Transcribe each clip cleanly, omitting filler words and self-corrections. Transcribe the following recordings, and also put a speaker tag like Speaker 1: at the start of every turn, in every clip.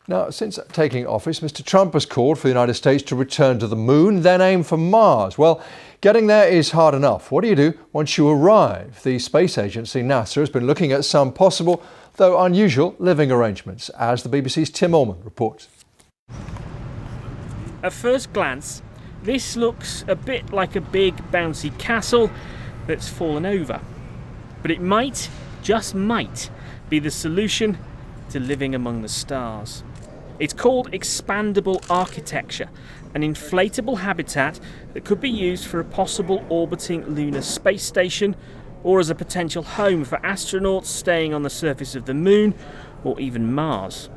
Speaker 1: Now, since taking office, Mr. Trump has called for the United States to return to the moon, then aim for Mars. Well, getting there is hard enough. What do you do once you arrive? The space agency NASA has been looking at some possible, though unusual, living arrangements, as the BBC's Tim Allman reports.
Speaker 2: At first glance, this looks a bit like a big bouncy castle that's fallen over. But it might, just might, be the solution to living among the stars. It's called expandable architecture, an inflatable habitat that could be used for a possible orbiting lunar space station or as a potential home for astronauts staying on the surface of the moon or even Mars.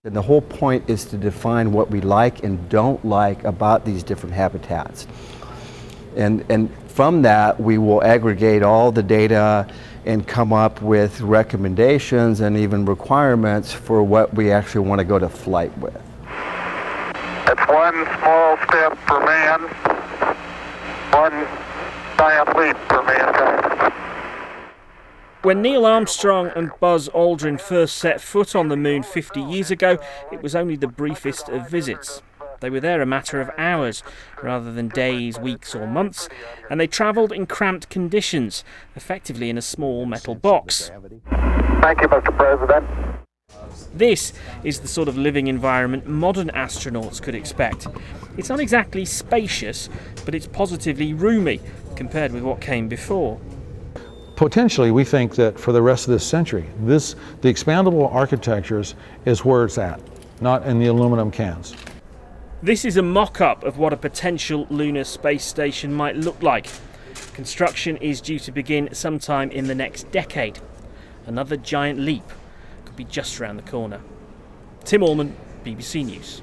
Speaker 3: And the whole point is to define what we like and don't like about these different habitats. And from that, we will aggregate all the data and come up with recommendations and even requirements for what we actually want to go to flight with.
Speaker 4: It's one small step for man, one giant leap for mankind.
Speaker 2: When Neil Armstrong and Buzz Aldrin first set foot on the moon 50 years ago, it was only the briefest of visits. They were there a matter of hours rather than days, weeks or months, and they travelled in cramped conditions, effectively in a small metal box.
Speaker 4: Thank you, Mr. President.
Speaker 2: This is the sort of living environment modern astronauts could expect. It's not exactly spacious, but it's positively roomy compared with what came before.
Speaker 5: Potentially, we think that for the rest of this century, the expandable architectures is where it's at, not in the aluminum cans.
Speaker 2: This is a mock-up of what a potential lunar space station might look like. Construction is due to begin sometime in the next decade. Another giant leap could be just around the corner. Tim Allman, BBC News.